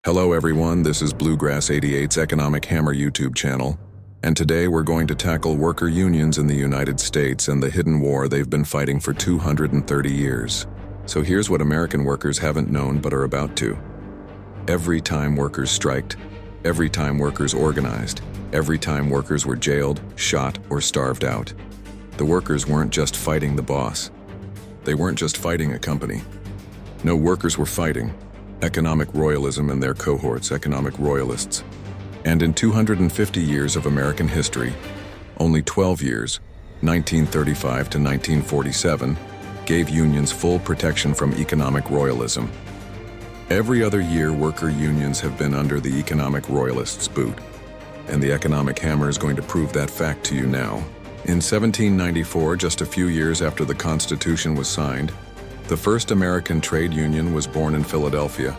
Hello everyone, this is Bluegrass 88's Economic Hammer YouTube channel, and today we're going to tackle worker unions in the United States and the hidden war they've been fighting for 230 years. So here's what American workers haven't known but are about to. Every time workers striked, every time workers organized, every time workers were jailed, shot, or starved out, the workers weren't just fighting the boss. They weren't just fighting a company. No, workers were fighting economic royalism and their cohorts, economic royalists. And in 250 years of American history, only 12 years, 1935 to 1947, gave unions full protection from economic royalism. Every other year, worker unions have been under the economic royalists' boot, and the economic hammer is going to prove that fact to you now. In 1794, just a few years after the Constitution was signed, the first American trade union was born in Philadelphia.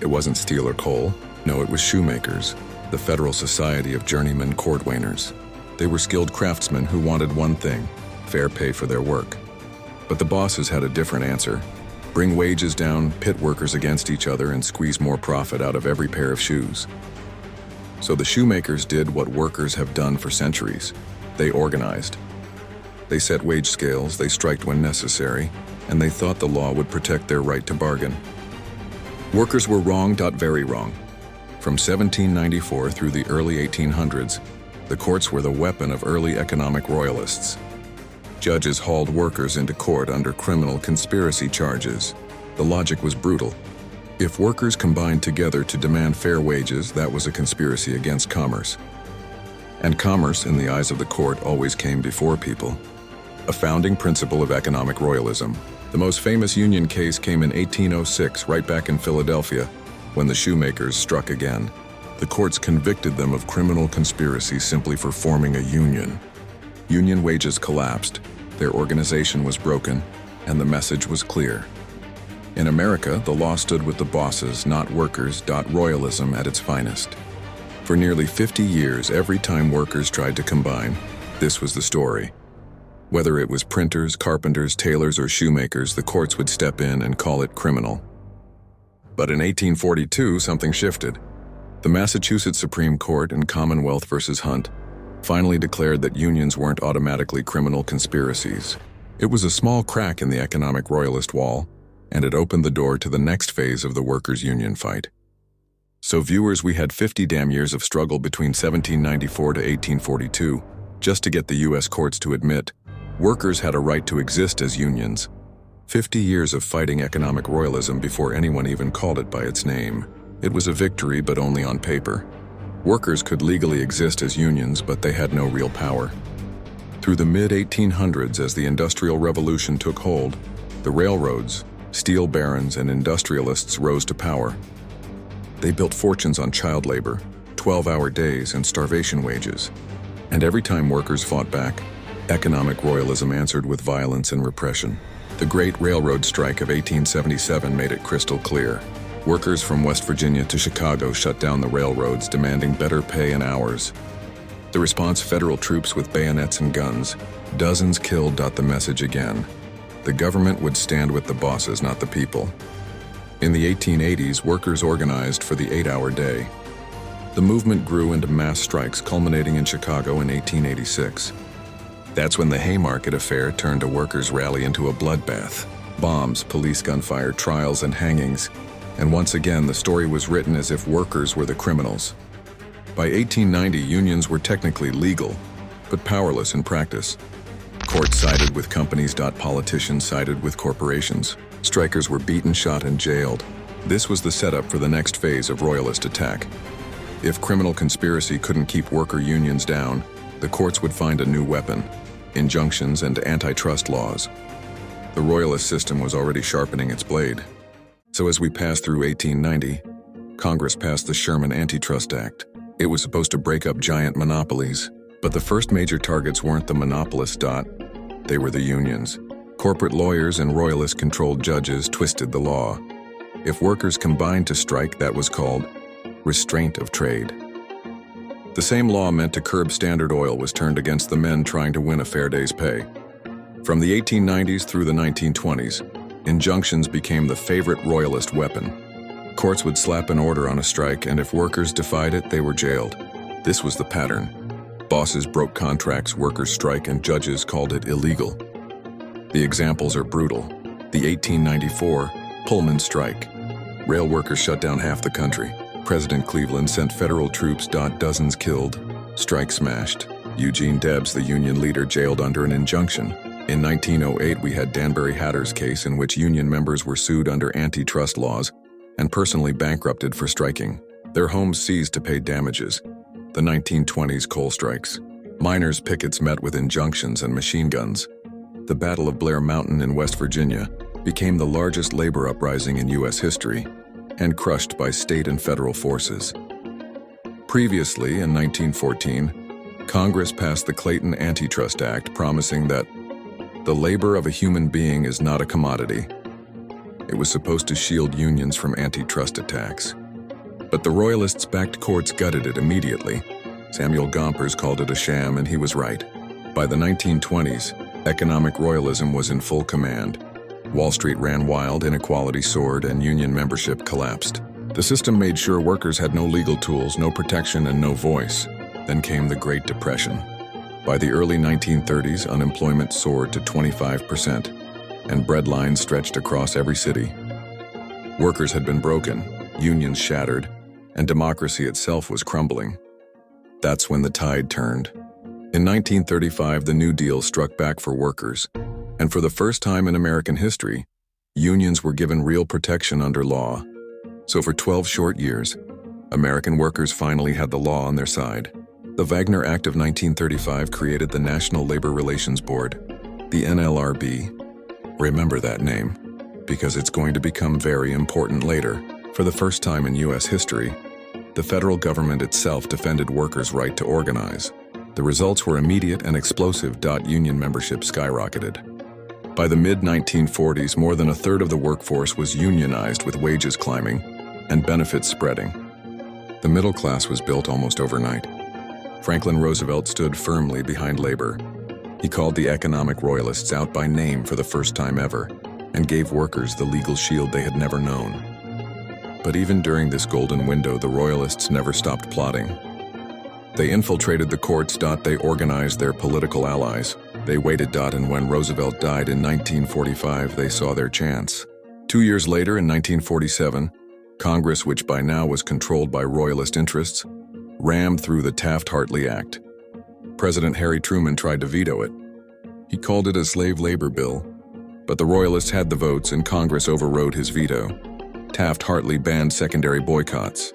It wasn't steel or coal. No, it was shoemakers, the Federal Society of Journeymen Cordwainers. They were skilled craftsmen who wanted one thing: fair pay for their work. But the bosses had a different answer: bring wages down, pit workers against each other, and squeeze more profit out of every pair of shoes. So the shoemakers did what workers have done for centuries. They organized. They set wage scales, they striked when necessary, and they thought the law would protect their right to bargain. Workers were wrong, very wrong. From 1794 through the early 1800s, the courts were the weapon of early economic royalists. Judges hauled workers into court under criminal conspiracy charges. The logic was brutal. If workers combined together to demand fair wages, that was a conspiracy against commerce. And commerce, in the eyes of the court, always came before people. A founding principle of economic royalism. The most famous union case came in 1806, right back in Philadelphia, when the shoemakers struck again. The courts convicted them of criminal conspiracy simply for forming a union. Union wages collapsed, their organization was broken, and the message was clear. In America, the law stood with the bosses, not workers. Royalism at its finest. For nearly 50 years, every time workers tried to combine, this was the story. Whether it was printers, carpenters, tailors, or shoemakers, the courts would step in and call it criminal. But in 1842, something shifted. The Massachusetts Supreme Court in Commonwealth versus Hunt finally declared that unions weren't automatically criminal conspiracies. It was a small crack in the economic royalist wall, and it opened the door to the next phase of the workers' union fight. So viewers, we had 50 damn years of struggle between 1794 to 1842 just to get the U.S. courts to admit workers had a right to exist as unions. 50 years of fighting economic royalism before anyone even called it by its name. It was a victory, but only on paper. Workers could legally exist as unions, but they had no real power. Through the mid-1800s, as the Industrial Revolution took hold, the railroads, steel barons, and industrialists rose to power. They built fortunes on child labor, 12-hour days, and starvation wages. And every time workers fought back, economic royalism answered with violence and repression. The Great Railroad Strike of 1877 made it crystal clear. Workers from West Virginia to Chicago shut down the railroads, demanding better pay and hours. The response: federal troops with bayonets and guns. Dozens killed. The message again: the government would stand with the bosses, not the people. In the 1880s, workers organized for the 8-hour day. The movement grew into mass strikes, culminating in Chicago in 1886. That's when the Haymarket affair turned a workers' rally into a bloodbath. Bombs, police gunfire, trials, and hangings. And once again, the story was written as if workers were the criminals. By 1890, unions were technically legal, but powerless in practice. Courts sided with companies. Politicians sided with corporations. Strikers were beaten, shot, and jailed. This was the setup for the next phase of royalist attack. If criminal conspiracy couldn't keep worker unions down, the courts would find a new weapon: injunctions and antitrust laws. The royalist system was already sharpening its blade. So as we passed through 1890, Congress passed the Sherman Antitrust Act. It was supposed to break up giant monopolies, but the first major targets weren't the monopolists. They were the unions. Corporate lawyers and royalist-controlled judges twisted the law. If workers combined to strike, that was called restraint of trade. The same law meant to curb Standard Oil was turned against the men trying to win a fair day's pay. From the 1890s through the 1920s, injunctions became the favorite royalist weapon. Courts would slap an order on a strike, and if workers defied it, they were jailed. This was the pattern. Bosses broke contracts, workers strike, and judges called it illegal. The examples are brutal. The 1894 Pullman strike. Rail workers shut down half the country. President Cleveland sent federal troops. Dozens killed. Strike smashed. Eugene Debs, the union leader, jailed under an injunction. In 1908, we had Danbury Hatter's case in which union members were sued under antitrust laws and personally bankrupted for striking. Their homes seized to pay damages. The 1920s coal strikes. Miners' pickets met with injunctions and machine guns. The Battle of Blair Mountain in West Virginia became the largest labor uprising in U.S. history and crushed by state and federal forces. Previously, in 1914, Congress passed the Clayton Antitrust Act, promising that the labor of a human being is not a commodity. It was supposed to shield unions from antitrust attacks. But the Royalists-backed courts gutted it immediately. Samuel Gompers called it a sham, and he was right. By the 1920s, economic royalism was in full command. Wall Street ran wild, inequality soared, and union membership collapsed. The system made sure workers had no legal tools, no protection, and no voice. Then came the Great Depression. By the early 1930s, unemployment soared to 25%, and breadlines stretched across every city. Workers had been broken, unions shattered, and democracy itself was crumbling. That's when the tide turned. In 1935, the New Deal struck back for workers, and for the first time in American history, unions were given real protection under law. So for 12 short years, American workers finally had the law on their side. The Wagner Act of 1935 created the National Labor Relations Board, the NLRB. Remember that name, because it's going to become very important later. For the first time in U.S. history, the federal government itself defended workers' right to organize. The results were immediate and explosive. Union membership skyrocketed. By the mid-1940s, more than a third of the workforce was unionized, with wages climbing and benefits spreading. The middle class was built almost overnight. Franklin Roosevelt stood firmly behind labor. He called the economic royalists out by name for the first time ever and gave workers the legal shield they had never known. But even during this golden window, the royalists never stopped plotting. They infiltrated the courts. They organized their political allies. They waited. And when Roosevelt died in 1945, they saw their chance. 2 years later, in 1947, Congress, which by now was controlled by royalist interests, rammed through the Taft-Hartley Act. President Harry Truman tried to veto it. He called it a slave labor bill, but the royalists had the votes and Congress overrode his veto. Taft-Hartley banned secondary boycotts.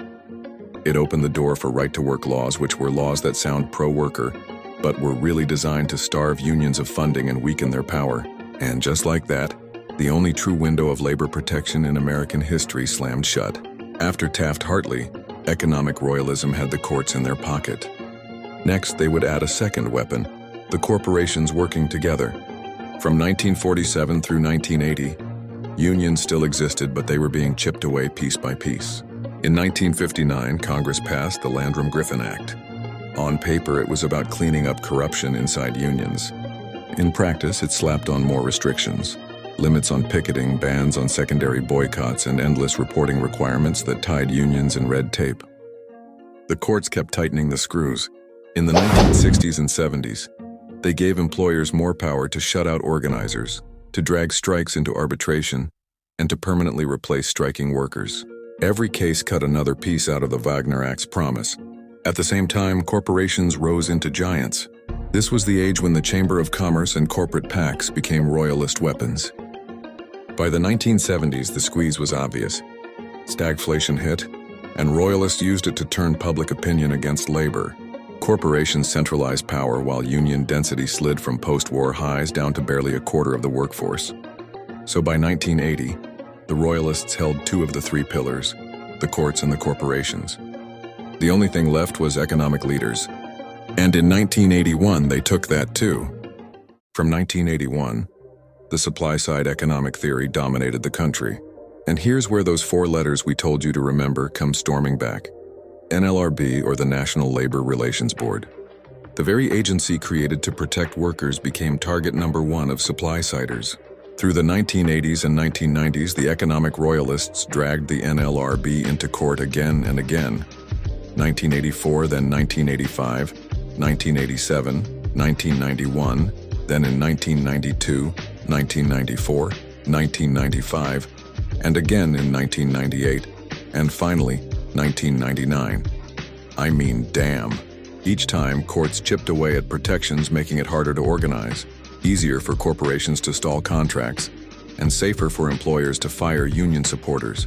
It opened the door for right-to-work laws, which were laws that sound pro-worker, but were really designed to starve unions of funding and weaken their power. And just like that, the only true window of labor protection in American history slammed shut. After Taft-Hartley, economic royalism had the courts in their pocket. Next, they would add a second weapon, the corporations working together. From 1947 through 1980, unions still existed, but they were being chipped away piece by piece. In 1959, Congress passed the Landrum-Griffin Act. On paper, it was about cleaning up corruption inside unions. In practice, it slapped on more restrictions. Limits on picketing, bans on secondary boycotts, and endless reporting requirements that tied unions in red tape. The courts kept tightening the screws. In the 1960s and 70s, they gave employers more power to shut out organizers, to drag strikes into arbitration, and to permanently replace striking workers. Every case cut another piece out of the Wagner Act's promise. At the same time, corporations rose into giants. This was the age when the Chamber of Commerce and corporate PACs became royalist weapons. By the 1970s, the squeeze was obvious. Stagflation hit, and royalists used it to turn public opinion against labor. Corporations centralized power while union density slid from post-war highs down to barely a quarter of the workforce. So by 1980, the royalists held two of the three pillars, the courts and the corporations. The only thing left was economic leaders. And in 1981, they took that too. From 1981, the supply-side economic theory dominated the country. And here's where those four letters we told you to remember come storming back. NLRB, or the National Labor Relations Board. The very agency created to protect workers became target number one of supply-siders. Through the 1980s and 1990s, the economic royalists dragged the NLRB into court again and again. 1984, then 1985, 1987, 1991, then in 1992, 1994, 1995, and again in 1998, and finally, 1999. I mean, damn. Each time, courts chipped away at protections, making it harder to organize, easier for corporations to stall contracts, and safer for employers to fire union supporters.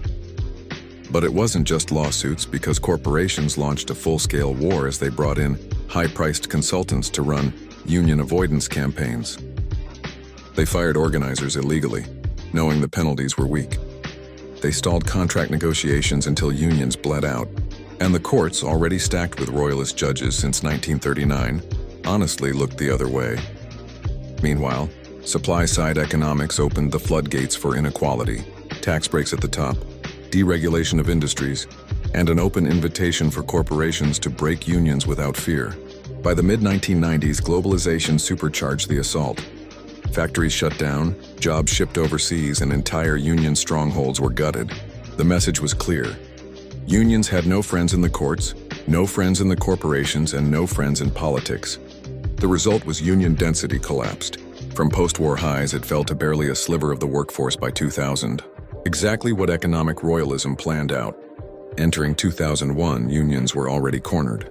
But it wasn't just lawsuits, because corporations launched a full-scale war as they brought in high-priced consultants to run union avoidance campaigns. They fired organizers illegally, knowing the penalties were weak. They stalled contract negotiations until unions bled out, and the courts, already stacked with royalist judges since 1939, honestly looked the other way. Meanwhile, supply-side economics opened the floodgates for inequality, tax breaks at the top, deregulation of industries, and an open invitation for corporations to break unions without fear. By the mid-1990s, globalization supercharged the assault. Factories shut down, jobs shipped overseas, and entire union strongholds were gutted. The message was clear. Unions had no friends in the courts, no friends in the corporations, and no friends in politics. The result was union density collapsed. From post-war highs, it fell to barely a sliver of the workforce by 2000. Exactly what economic royalism planned out. Entering 2001, unions were already cornered.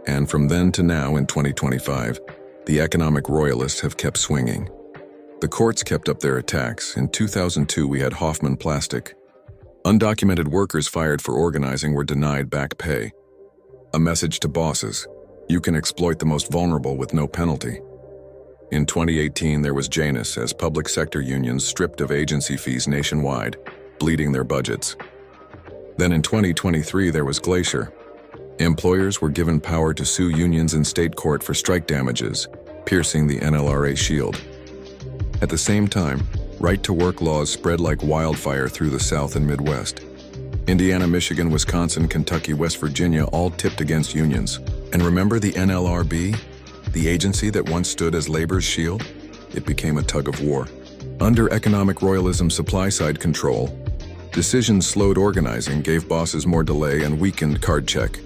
And from then to now in 2025, the economic royalists have kept swinging. The courts kept up their attacks. In 2002, we had Hoffman Plastic. Undocumented workers fired for organizing were denied back pay. A message to bosses: you can exploit the most vulnerable with no penalty. In 2018, there was Janus as public sector unions stripped of agency fees nationwide, bleeding their budgets. Then in 2023, there was Glacier. Employers were given power to sue unions in state court for strike damages, piercing the NLRA shield. At the same time, right-to-work laws spread like wildfire through the South and Midwest. Indiana, Michigan, Wisconsin, Kentucky, West Virginia all tipped against unions. And remember the NLRB? The agency that once stood as labor's shield? It became a tug of war. Under economic royalism supply-side control, decisions slowed organizing, gave bosses more delay, and weakened card check.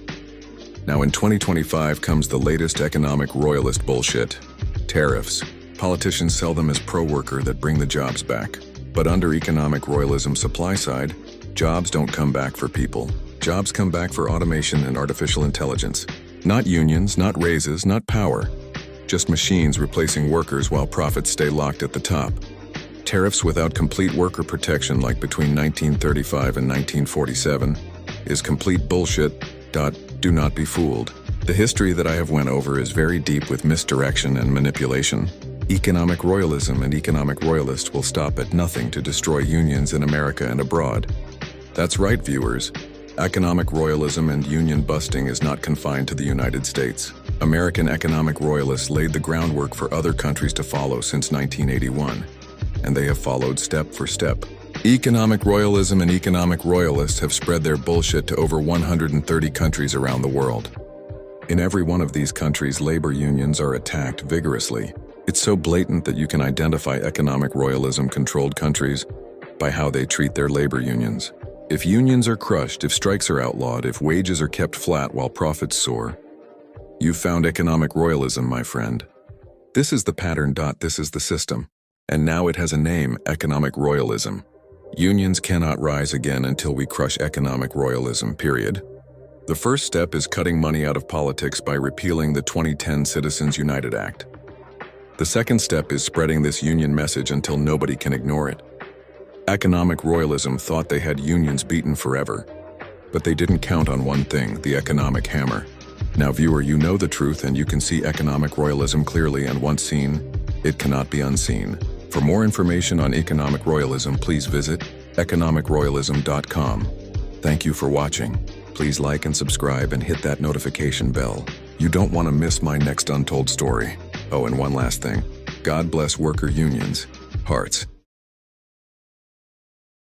Now in 2025 comes the latest economic royalist bullshit: tariffs. Politicians sell them as pro-worker that bring the jobs back. But under economic royalism supply side, jobs don't come back for people. Jobs come back for automation and artificial intelligence. Not unions, not raises, not power. Just machines replacing workers while profits stay locked at the top. Tariffs without complete worker protection, like between 1935 and 1947, is complete bullshit. Do not be fooled. The history that I have went over is very deep with misdirection and manipulation. Economic royalism and economic royalists will stop at nothing to destroy unions in America and abroad. That's right, viewers. Economic royalism and union busting is not confined to the United States. American economic royalists laid the groundwork for other countries to follow since 1981, and they have followed step for step. Economic royalism and economic royalists have spread their bullshit to over 130 countries around the world. In every one of these countries, labor unions are attacked vigorously. It's so blatant that you can identify economic royalism-controlled countries by how they treat their labor unions. If unions are crushed, if strikes are outlawed, if wages are kept flat while profits soar, you've found economic royalism, my friend. This is the pattern. This is the system. And now it has a name: economic royalism. Unions cannot rise again until we crush economic royalism, period. The first step is cutting money out of politics by repealing the 2010 Citizens United Act. The second step is spreading this union message until nobody can ignore it. Economic royalism thought they had unions beaten forever, but they didn't count on one thing: the economic hammer. Now, viewer, you know the truth, and you can see economic royalism clearly, and once seen, it cannot be unseen. For more information on economic royalism, please visit economicroyalism.com. Thank you for watching. Please like and subscribe and hit that notification bell. You don't want to miss my next untold story. Oh, and one last thing. God bless worker unions. Hearts.